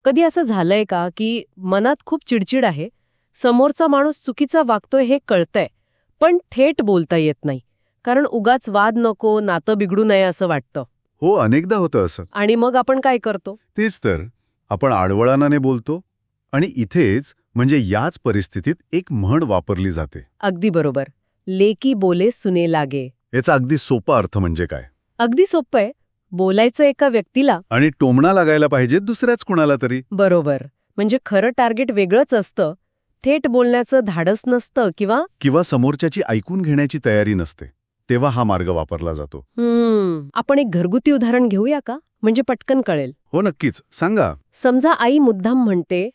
कधी असं झालंय का की मनात खूप चिडचिड आहे, समोरचा माणूस चुकीचा वागतोय हे कळतंय, पण थेट बोलता येत नाही, कारण उगाच वाद नको, नातं बिघडू नये असं वाटतं. हो, अनेकदा होतं असं. आणि मग आपण काय करतो? तेच तर. आपण आडवळानाने बोलतो आणि इथेच म्हणजे याच परिस्थितीत एक म्हण वापरली जाते. अगदी बरोबर. लेकी बोले सुने लागे. याचा अगदी सोपा अर्थ म्हणजे काय? अगदी सोपं आहे. बोलायचं एका व्यक्तीला. आणि टोमणा लागायला पाहिजे दुसऱ्याच कुणाला तरी. बरोबर. म्हणजे खरं टार्गेट वेगळंच असतं. थेट बोलण्याचं धाडस नसतं किंवा समोरच्याची ऐकून घेण्याची तयारी नसते. तेव्हा हा मार्ग वापरला जातो. आपण एक घरगुती उदाहरण घेऊया का? म्हणजे पटकन कळेल. हो, नक्कीच. सांगा. समजा आई मुद्दाम म्हणते,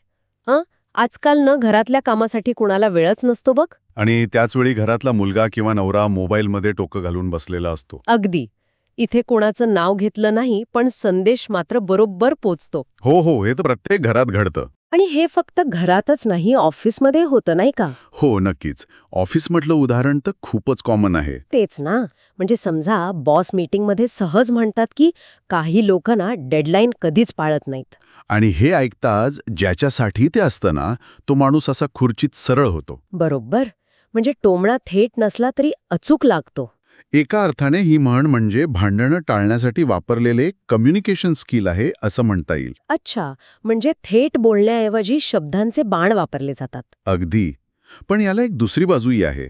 आजकाल न घरातल्या कामासाठी कुणाला वेळच नसतो बघ. आणि त्याचवेळी घरातला मुलगा किंवा नवरा मोबाईलमध्ये डोकं घालून बसलेला असतो. अगदी. इथे कोणाचं नाव घेतलं नाही, पण संदेश मात्र बरोबर पोचतो. हो हो, हे तर प्रत्येक घरात घडतं. आणि हे फक्त घरातच नाही, ऑफिसमध्ये होतं नाही का? हो, नक्कीच. ऑफिस म्हटलं उदाहरण तर खूपच कॉमन आहे. तेच ना. म्हणजे समजा बॉस मीटिंगमध्ये सहज म्हणतात की काही लोक ना डेडलाईन कधीच पाळत नाहीत. आणि हे ऐकताच ज्याच्यासाठी ते असतं ना, तो माणूस असा खुर्चीत सरळ होतो. बरोबर. म्हणजे टोमणा थेट नसला तरी अचूक लागतो. एका अर्थाने ही म्हण म्हणजे भांडणं टाळण्यासाठी वापरलेले कम्युनिकेशन स्किल आहे असं म्हणता येईल. अच्छा, म्हणजे थेट बोलण्याऐवजी शब्दांचे बाण वापरले जातात. अगदी. पण याला एक दुसरी बाजूही आहे.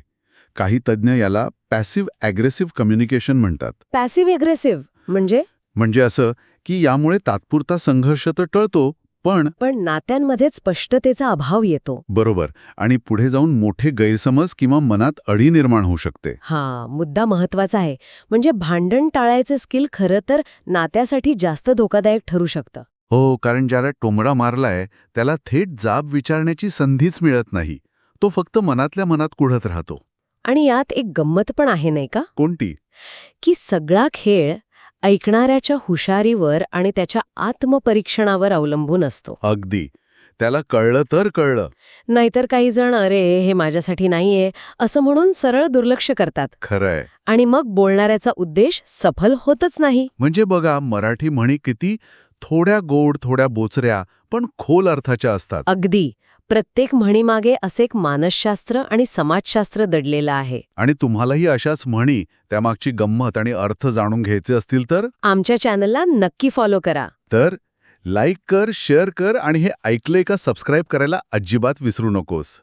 काही तज्ज्ञ याला पॅसिव्ह ॲग्रेसिव्ह कम्युनिकेशन म्हणतात. पॅसिव्ह अग्रेसिव्ह म्हणजे? म्हणजे असं की यामुळे तात्पुरता संघर्ष तर टळतो, पण नात्यांमध्ये स्पष्टतेचा अभाव येतो. बरोबर, आणि पुढे जाऊन मोठे गैरसमज किंवा मनात अडी निर्माण होऊ शकते. मुद्दा महत्वाचा आहे. म्हणजे भांडण टाळायचे स्किल खरं तर नात्यासाठी जास्त धोकादायक ठरू शकतं. हो, कारण ज्याला टोमडा मारलाय त्याला थेट जाब विचारण्याची संधीच मिळत नाही. तो फक्त मनातल्या मनात कुढत राहतो. आणि यात एक गंमत पण आहे नाही का? कोणती? की सगळा खेळ ऐकणाऱ्याच्या हुशारीवर आणि त्याच्या आत्मपरीक्षणावर अवलंबून असतो. अगदी. त्याला कळलं तर कळलं. नाहीतर काही जण अरे हे माझ्यासाठी नाहीये असं म्हणून सरळ दुर्लक्ष करतात. खरंय. आणि मग बोलणाऱ्याचा उद्देश सफल होतच नाही. म्हणजे बघा, मराठी म्हणी किती थोड्या गोड, थोड्या बोचऱ्या, पण खोल अर्थाच्या असतात. अगदी. प्रत्येक म्हणीमागे असे एक मानसशास्त्र आणि समाजशास्त्र दडलेलं आहे. आणि तुम्हालाही अशाच म्हणी, त्यामागची गंमत आणि अर्थ जाणून घ्यायचे असतील तर आमच्या चॅनलला नक्की फॉलो करा. लाईक कर, शेअर कर आणि हे ऐकलंय का सबस्क्राईब करायला अजिबात विसरू नकोस.